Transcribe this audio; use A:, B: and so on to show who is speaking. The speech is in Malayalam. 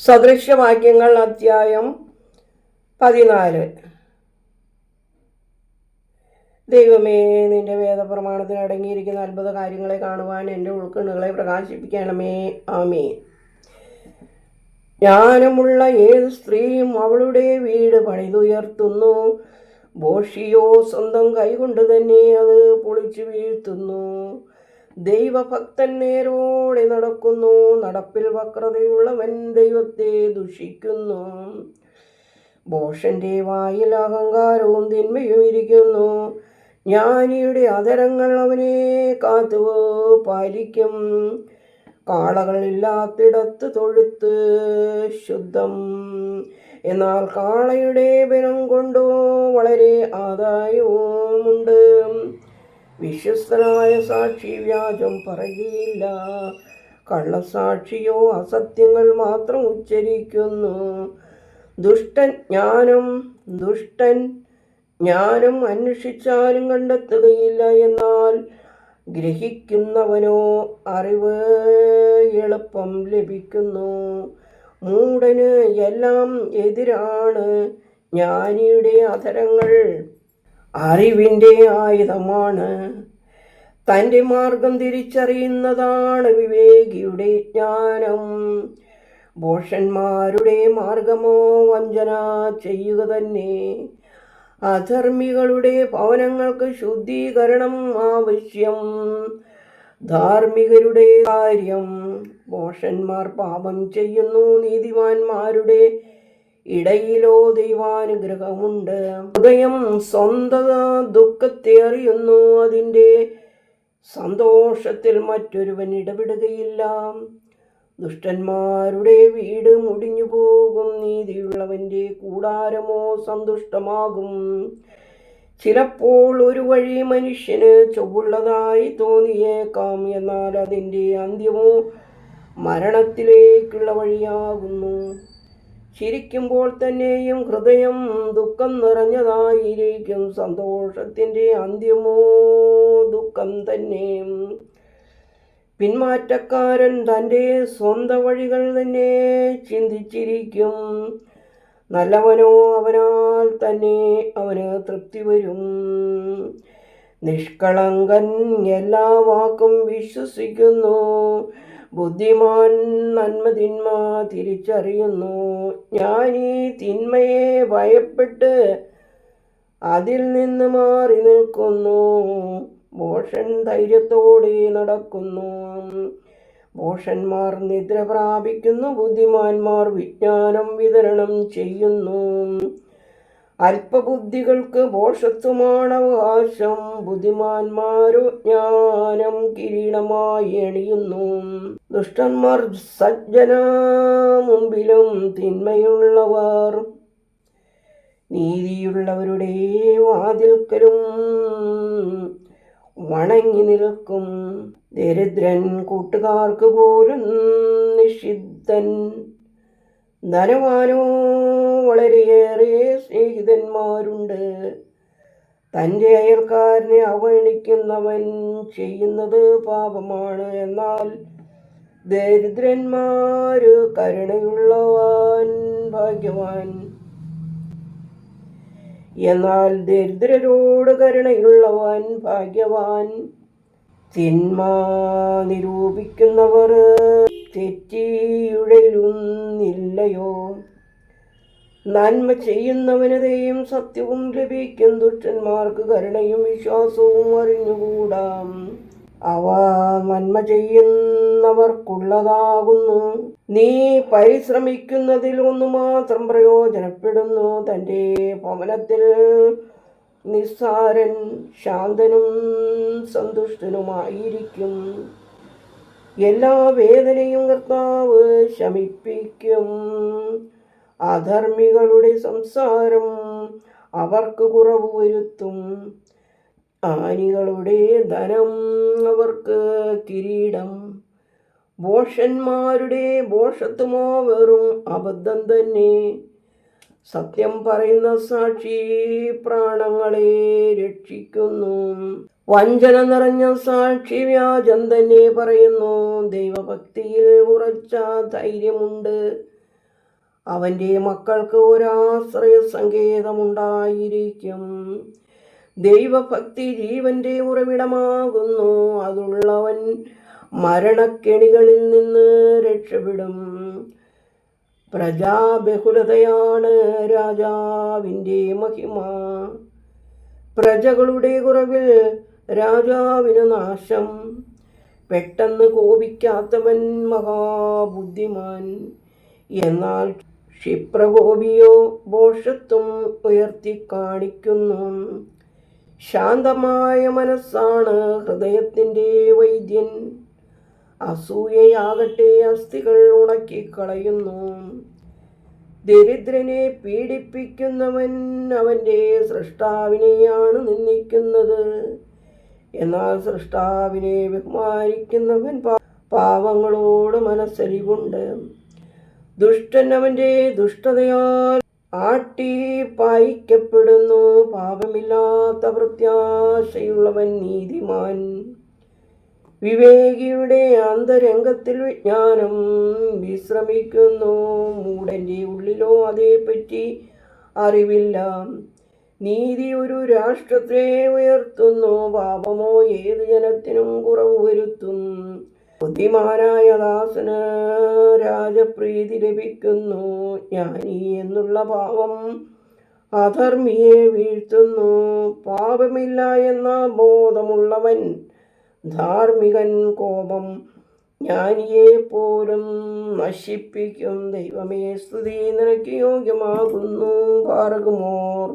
A: സദൃശവാക്യങ്ങൾ അധ്യായം 14. ദൈവമേ, നിന്റെ വേദപ്രമാണത്തിൽ അടങ്ങിയിരിക്കുന്ന അത്ഭുത കാര്യങ്ങളെ കാണുവാൻ എൻ്റെ ഉൾക്കണ്ണുകളെ പ്രകാശിപ്പിക്കണമേ. ആമേൻ. ജ്ഞാനമുള്ള ഏത് സ്ത്രീയും അവളുടെ വീട് പണിതുയർത്തുന്നു. ഭോഷിയോ സ്വന്തം കൈകൊണ്ട് തന്നെ അത് പൊളിച്ചു വീഴ്ത്തുന്നു. ദൈവഭക്തൻ നേരോടെ നടക്കുന്നു. നടപ്പിൽ വക്രതയുള്ളവൻ ദൈവത്തെ ദുഷിക്കുന്നു. ഭോഷന്റെ വായിൽ അഹങ്കാരവും തിന്മയും ഇരിക്കുന്നു. ജ്ഞാനിയുടെ അധരങ്ങൾ അവനെ കാത്തു പാലിക്കും. കാളകളില്ലാത്തിടത്ത് തൊഴുത്ത് ശുദ്ധം. എന്നാൽ കാളയുടെ ബലം കൊണ്ടോ വളരെ ആദായവുമുണ്ട്. വിശ്വസ്തനായ സാക്ഷി വ്യാജം പറയുകയില്ല. കള്ളസാക്ഷിയോ അസത്യങ്ങൾ മാത്രം ഉച്ചരിക്കുന്നു. ദുഷ്ടൻ ജ്ഞാനം അന്വേഷിച്ചാലും കണ്ടെത്തുകയില്ല. എന്നാൽ ഗ്രഹിക്കുന്നവനോ അറിവ് എളുപ്പം ലഭിക്കുന്നു. മൂഢന് എല്ലാം എതിരാണ്. ജ്ഞാനിയുടെ അധരങ്ങൾ അറിവിൻ്റെ ആയുധമാണ്. തൻ്റെ മാർഗം തിരിച്ചറിയുന്നതാണ് വിവേകിയുടെ ജ്ഞാനം. ഭോഷന്മാരുടെ മാർഗമോ വഞ്ചന ചെയ്യുക തന്നെ. അധർമ്മികളുടെ ഭവനങ്ങൾക്ക് ശുദ്ധീകരണം ആവശ്യം. ധാർമ്മികരുടെ കാര്യം. ഭോഷന്മാർ പാപം ചെയ്യുന്നു. നീതിമാന്മാരുടെ ഇടയിലോ ദൈവാനുഗ്രഹമുണ്ട്. ഹൃദയം സ്വന്തം ദുഃഖത്തെ അറിയുന്നു. അതിൻ്റെ സന്തോഷത്തിൽ മറ്റൊരുവൻ ഇടപെടുകയില്ല. ദുഷ്ടന്മാരുടെ വീട് മുടിഞ്ഞു പോകും. നീതിയുള്ളവൻ്റെ കൂടാരമോ സന്തുഷ്ടമാകും. ചിലപ്പോൾ ഒരു വഴി മനുഷ്യന് ചൊവ്വുള്ളതായി തോന്നിയേക്കാം. എന്നാൽ അതിൻ്റെ അന്ത്യമോ മരണത്തിലേക്കുള്ള വഴിയാകുന്നു. ചിരിക്കുമ്പോൾ തന്നെയും ഹൃദയം ദുഃഖം നിറഞ്ഞതായിരിക്കും. സന്തോഷത്തിൻ്റെ അന്ത്യമോ ദുഃഖം തന്നെ. പിന്മാറ്റക്കാരൻ തൻ്റെ സ്വന്തം വഴികൾ തന്നെ ചിന്തിച്ചിരിക്കും. നല്ലവനോ അവനാൽ തന്നെ അവന് തൃപ്തി വരും. നിഷ്കളങ്കൻ എല്ലാ വാക്കും വിശ്വസിക്കുന്നു. ബുദ്ധിമാൻ നന്മതിന്മ തിരിച്ചറിയുന്നു. ജ്ഞാനി തിന്മയെ ഭയപ്പെട്ട് അതിൽ നിന്ന് മാറി നിൽക്കുന്നു. ഭോഷൻ ധൈര്യത്തോടെ നടക്കുന്നു. ഭോഷന്മാർ നിദ്ര പ്രാപിക്കുന്നു. ബുദ്ധിമാന്മാർ വിജ്ഞാനം വിതരണം ചെയ്യുന്നു. അല്പബുദ്ധികൾക്ക് ഭോഷത്വമാണ് അവകാശം. ബുദ്ധിമാന്മാരോ ജ്ഞാനം കിരീടമായി അണിയുന്നു. ദുഷ്ടന്മാർ സജ്ജന മുമ്പിലും തിന്മയുള്ളവർ നീതിയുള്ളവരുടെ വാതിൽക്കലും വണങ്ങി നിൽക്കും. ദരിദ്രൻ കൂട്ടുകാർക്ക് പോലും നിഷിദ്ധൻ. ധനവാനോ വളരെയേറെ സ്നേഹിതന്മാരുണ്ട്. തൻ്റെ അയൽക്കാരനെ അവഗണിക്കുന്നവൻ ചെയ്യുന്നത് പാപമാണ്. എന്നാൽ ദരിദ്രന്മാര് കരുണയുള്ളവൻ ഭാഗ്യവാൻ. എന്നാൽ ദരിദ്രരോട് കരുണയുള്ളവൻ ഭാഗ്യവാൻ. തിന്മ നിരൂപിക്കുന്നവർ തെറ്റിയുഴലുന്നില്ലയോ? നന്മ ചെയ്യുന്നവന് ദയയും സത്യവും ലഭിക്കും. ദുഷ്ടന്മാർക്ക് കരുണയും വിശ്വാസവും അറിഞ്ഞുകൂടാം. അവ നന്മ ചെയ്യുന്നവർക്കുള്ളതാകുന്നു. നീ പരിശ്രമിക്കുന്നതിൽ ഒന്നു മാത്രം പ്രയോജനപ്പെടുന്നു. തൻ്റെ ഭവനത്തിൽ നിസ്സാരൻ ശാന്തനും സന്തുഷ്ടനുമായിരിക്കും. എല്ലാ വേദനയും കർത്താവ് ശമിപ്പിക്കും. അധർമ്മികളുടെ സംസാരം അവർക്ക് കുറവ് വരുത്തും. ജ്ഞാനികളുടെ ധനം അവർക്ക് കിരീടം. ഭോഷന്മാരുടെ ഭോഷത്വമോ വെറും അബദ്ധം തന്നെ. സത്യം പറയുന്ന സാക്ഷി പ്രാണങ്ങളെ രക്ഷിക്കുന്നു. വഞ്ചന നിറഞ്ഞ സാക്ഷി വ്യാജം തന്നെ പറയുന്നു. ദൈവഭക്തിയിൽ ഉറച്ച ധൈര്യമുണ്ട്. അവൻ്റെ മക്കൾക്ക് ഒരാശ്രയ സങ്കേതമുണ്ടായിരിക്കും. ദൈവഭക്തി ജീവന്റെ ഉറവിടമാകുന്നു. അതുള്ളവൻ മരണക്കെണികളിൽ നിന്ന് രക്ഷപ്പെടും. പ്രജാബഹുലതയാണ് രാജാവിൻ്റെ മഹിമ. പ്രജകളുടെ കുറവിൽ രാജാവിന് നാശം. പെട്ടെന്ന് കോപിക്കാത്തവൻ മഹാബുദ്ധിമാൻ. എന്നാൽ ക്ഷിപ്രകോപിയോ ഭോഷത്വം ഉയർത്തിക്കാണിക്കുന്നു. ശാന്തമായ മനസ്സാണ് ഹൃദയത്തിൻ്റെ വൈദ്യൻ. അസൂയയാകട്ടെ അസ്ഥികൾ ഉണക്കിക്കളയുന്നു. ദരിദ്രനെ പീഡിപ്പിക്കുന്നവൻ അവൻ്റെ സൃഷ്ടാവിനെയാണ് നിന്ദിക്കുന്നത്. എന്നാൽ സൃഷ്ടാവിനെ ബഹുമാനിക്കുന്നവൻ പാവങ്ങളോട് മനസ്സലിവുണ്ട്. ദുഷ്ടൻ അവൻ്റെ ദുഷ്ടതയാൽ ആട്ടി പായിക്കപ്പെടുന്നു. പാപമില്ലാത്ത പ്രത്യാശയുള്ളവൻ നീതിമാൻ. വിവേകിയുടെ അന്തരംഗത്തിൽ വിജ്ഞാനം വിശ്രമിക്കുന്നു. മൂഢൻ്റെ ഉള്ളിലോ അതേപ്പറ്റി അറിവില്ല. നീതി ഒരു രാഷ്ട്രത്തെ ഉയർത്തുന്നു. പാപമോ ഏത് ജനത്തിനും കുറവ് വരുത്തും. ബുദ്ധിമാനായ ദാസന് രാജപ്രീതി ലഭിക്കുന്നു. ജ്ഞാനി എന്നുള്ള പാപം അധർമ്മിയെ വീഴ്ത്തുന്നു. പാപമില്ല എന്ന ബോധമുള്ളവൻ ധാർമ്മികൻ. കോപം ജ്ഞാനിയെ പോലും നശിപ്പിക്കും. ദൈവമേ, സ്തുതി നിനക്ക് യോഗ്യമാകുന്നു. പാർക്കുമോർ.